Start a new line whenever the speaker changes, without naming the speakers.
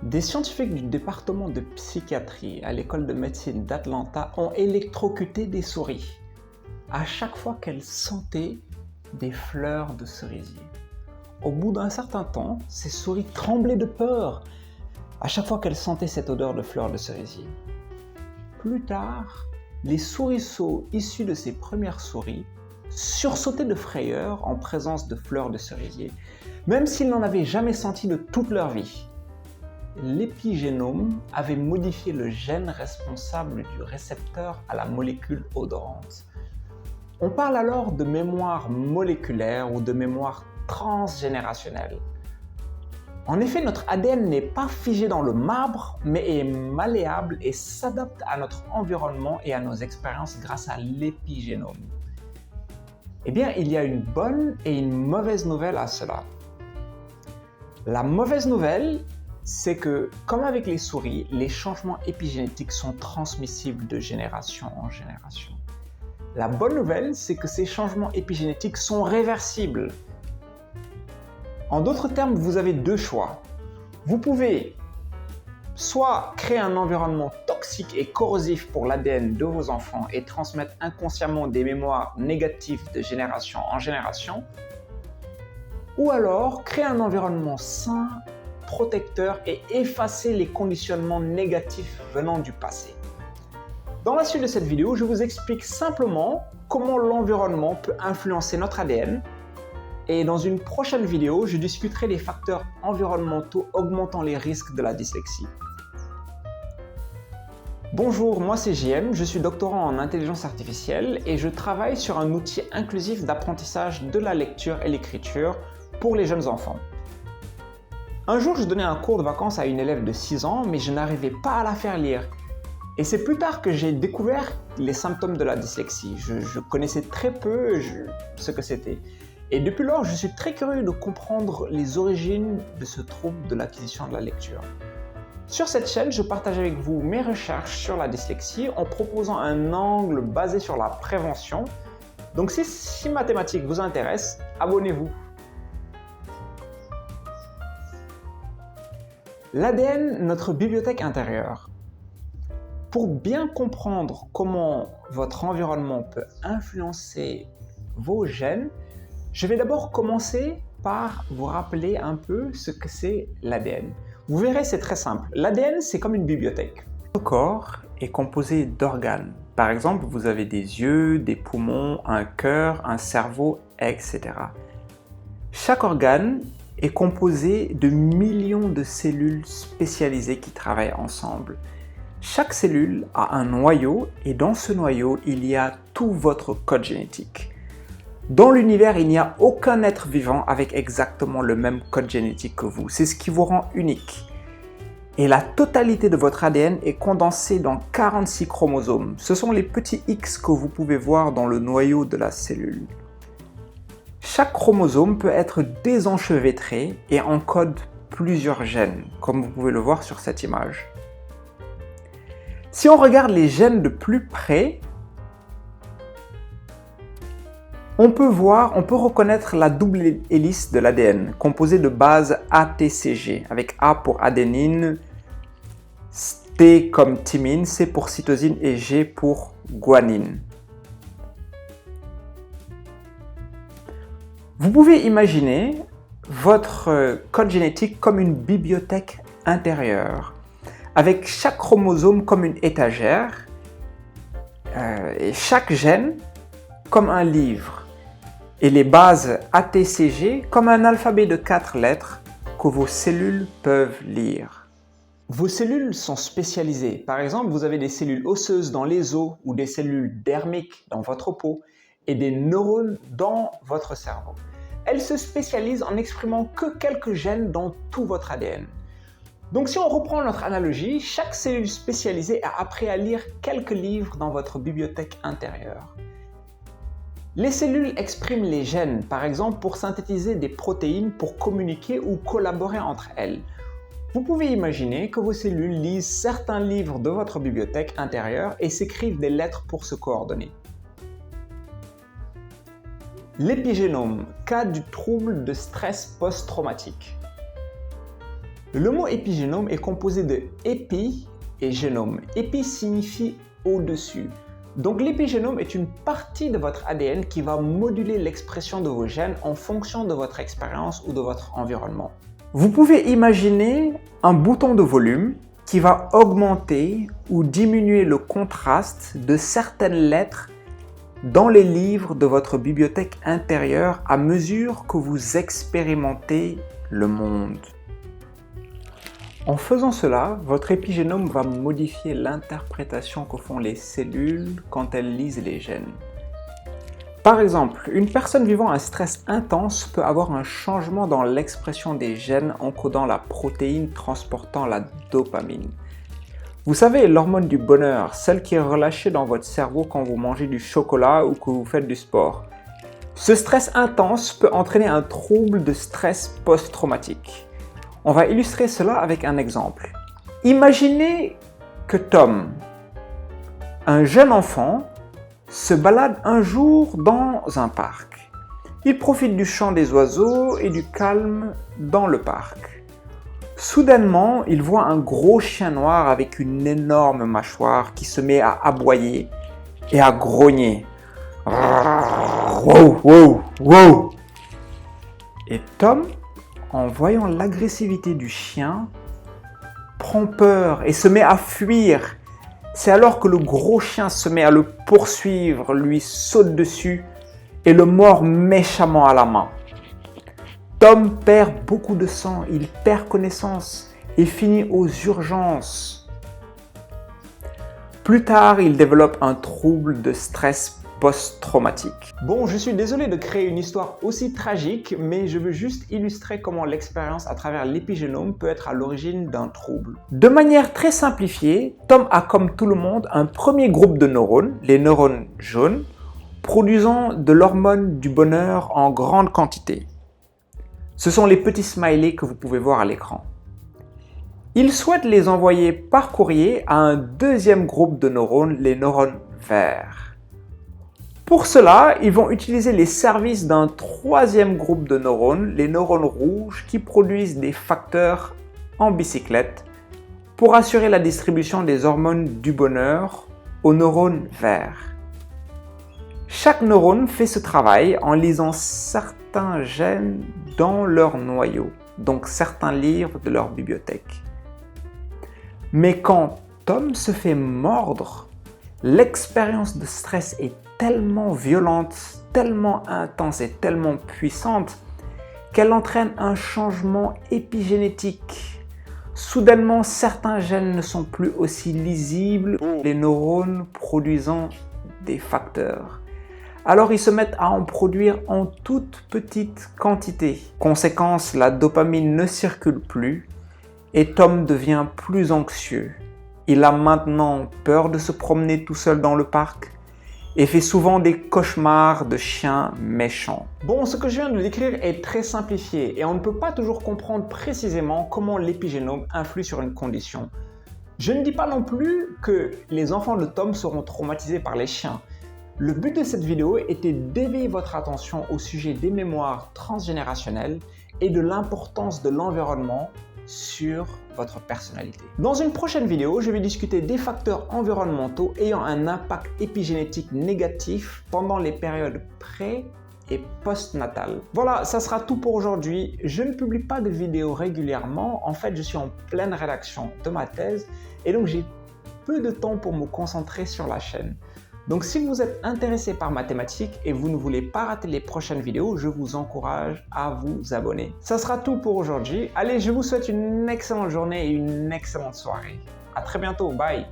Des scientifiques du département de psychiatrie à l'école de médecine d'Atlanta ont électrocuté des souris à chaque fois qu'elles sentaient des fleurs de cerisier. Au bout d'un certain temps, ces souris tremblaient de peur à chaque fois qu'elles sentaient cette odeur de fleurs de cerisier. Plus tard, les souriceaux issus de ces premières souris sursautaient de frayeur en présence de fleurs de cerisier, même s'ils n'en avaient jamais senti de toute leur vie. L'épigénome avait modifié le gène responsable du récepteur à la molécule odorante. On parle alors de mémoire moléculaire ou de mémoire transgénérationnelle. En effet, notre ADN n'est pas figé dans le marbre, mais est malléable et s'adapte à notre environnement et à nos expériences grâce à l'épigénome. Eh bien, il y a une bonne et une mauvaise nouvelle à cela. La mauvaise nouvelle, c'est que, comme avec les souris, les changements épigénétiques sont transmissibles de génération en génération. La bonne nouvelle, c'est que ces changements épigénétiques sont réversibles. En d'autres termes, vous avez deux choix. Vous pouvez soit créer un environnement toxique et corrosif pour l'ADN de vos enfants et transmettre inconsciemment des mémoires négatives de génération en génération, ou alors créer un environnement sain, protecteur et effacer les conditionnements négatifs venant du passé. Dans la suite de cette vidéo, je vous explique simplement comment l'environnement peut influencer notre ADN. Et dans une prochaine vidéo, je discuterai des facteurs environnementaux augmentant les risques de la dyslexie. Bonjour, moi c'est JM, je suis doctorant en intelligence artificielle et je travaille sur un outil inclusif d'apprentissage de la lecture et l'écriture pour les jeunes enfants. Un jour, je donnais un cours de vacances à une élève de 6 ans, mais je n'arrivais pas à la faire lire. Et c'est plus tard que j'ai découvert les symptômes de la dyslexie. Je connaissais très peu ce que c'était. Et depuis lors, je suis très curieux de comprendre les origines de ce trouble de l'acquisition de la lecture. Sur cette chaîne, je partage avec vous mes recherches sur la dyslexie en proposant un angle basé sur la prévention. Donc si ma thématique vous intéresse, abonnez-vous. L'ADN, notre bibliothèque intérieure. Pour bien comprendre comment votre environnement peut influencer vos gènes, je vais d'abord commencer par vous rappeler un peu ce que c'est l'ADN. Vous verrez, c'est très simple. L'ADN, c'est comme une bibliothèque. Votre corps est composé d'organes. Par exemple, vous avez des yeux, des poumons, un cœur, un cerveau, etc. Chaque organe est composé de millions de cellules spécialisées qui travaillent ensemble. Chaque cellule a un noyau et dans ce noyau, il y a tout votre code génétique. Dans l'univers, il n'y a aucun être vivant avec exactement le même code génétique que vous. C'est ce qui vous rend unique. Et la totalité de votre ADN est condensée dans 46 chromosomes. Ce sont les petits X que vous pouvez voir dans le noyau de la cellule. Chaque chromosome peut être désenchevêtré et encode plusieurs gènes, comme vous pouvez le voir sur cette image. Si on regarde les gènes de plus près, on peut reconnaître la double hélice de l'ADN, composée de bases ATCG, avec A pour adénine, T comme thymine, C pour cytosine et G pour guanine. Vous pouvez imaginer votre code génétique comme une bibliothèque intérieure, avec chaque chromosome comme une étagère et chaque gène comme un livre et les bases ATCG comme un alphabet de 4 lettres que vos cellules peuvent lire. Vos cellules sont spécialisées. Par exemple, vous avez des cellules osseuses dans les os ou des cellules dermiques dans votre peau et des neurones dans votre cerveau. Elles se spécialisent en n'exprimant que quelques gènes dans tout votre ADN. Donc si on reprend notre analogie, chaque cellule spécialisée a appris à lire quelques livres dans votre bibliothèque intérieure. Les cellules expriment les gènes, par exemple pour synthétiser des protéines pour communiquer ou collaborer entre elles. Vous pouvez imaginer que vos cellules lisent certains livres de votre bibliothèque intérieure et s'écrivent des lettres pour se coordonner. L'épigénome, cas du trouble de stress post-traumatique. Le mot épigénome est composé de épi et génome. Épi signifie au-dessus. Donc l'épigénome est une partie de votre ADN qui va moduler l'expression de vos gènes en fonction de votre expérience ou de votre environnement. Vous pouvez imaginer un bouton de volume qui va augmenter ou diminuer le contraste de certaines lettres dans les livres de votre bibliothèque intérieure à mesure que vous expérimentez le monde. En faisant cela, votre épigénome va modifier l'interprétation que font les cellules quand elles lisent les gènes. Par exemple, une personne vivant un stress intense peut avoir un changement dans l'expression des gènes encodant la protéine transportant la dopamine. Vous savez, l'hormone du bonheur, celle qui est relâchée dans votre cerveau quand vous mangez du chocolat ou que vous faites du sport. Ce stress intense peut entraîner un trouble de stress post-traumatique. On va illustrer cela avec un exemple. Imaginez que Tom, un jeune enfant, se balade un jour dans un parc. Il profite du chant des oiseaux et du calme dans le parc. Soudainement, il voit un gros chien noir avec une énorme mâchoire qui se met à aboyer et à grogner. Wow, wow, wow! Et Tom, en voyant l'agressivité du chien, prend peur et se met à fuir. C'est alors que le gros chien se met à le poursuivre, lui saute dessus et le mord méchamment à la main. Tom perd beaucoup de sang, il perd connaissance et finit aux urgences. Plus tard, il développe un trouble de stress post-traumatique. Bon, je suis désolé de créer une histoire aussi tragique, mais je veux juste illustrer comment l'expérience à travers l'épigénome peut être à l'origine d'un trouble. De manière très simplifiée, Tom a comme tout le monde un premier groupe de neurones, les neurones jaunes, produisant de l'hormone du bonheur en grande quantité. Ce sont les petits smileys que vous pouvez voir à l'écran. Il souhaite les envoyer par courrier à un deuxième groupe de neurones, les neurones verts. Pour cela, ils vont utiliser les services d'un troisième groupe de neurones, les neurones rouges, qui produisent des facteurs en bicyclette pour assurer la distribution des hormones du bonheur aux neurones verts. Chaque neurone fait ce travail en lisant certains gènes dans leur noyau, donc certains livres de leur bibliothèque. Mais quand Tom se fait mordre, l'expérience de stress est tellement violente, tellement intense et tellement puissante qu'elle entraîne un changement épigénétique. Soudainement, certains gènes ne sont plus aussi lisibles que les neurones produisant des facteurs. Alors ils se mettent à en produire en toute petite quantité. Conséquence, la dopamine ne circule plus et Tom devient plus anxieux. Il a maintenant peur de se promener tout seul dans le parc et fait souvent des cauchemars de chiens méchants. Bon, ce que je viens de décrire est très simplifié et on ne peut pas toujours comprendre précisément comment l'épigénome influe sur une condition. Je ne dis pas non plus que les enfants de Tom seront traumatisés par les chiens. Le but de cette vidéo était d'éveiller votre attention au sujet des mémoires transgénérationnelles et de l'importance de l'environnement sur votre personnalité. Dans une prochaine vidéo, je vais discuter des facteurs environnementaux ayant un impact épigénétique négatif pendant les périodes pré- et postnatales. Voilà, ça sera tout pour aujourd'hui. Je ne publie pas de vidéos régulièrement. En fait, je suis en pleine rédaction de ma thèse et donc j'ai peu de temps pour me concentrer sur la chaîne. Donc si vous êtes intéressé par ma thématique et vous ne voulez pas rater les prochaines vidéos, je vous encourage à vous abonner. Ça sera tout pour aujourd'hui. Allez, je vous souhaite une excellente journée et une excellente soirée. À très bientôt, bye!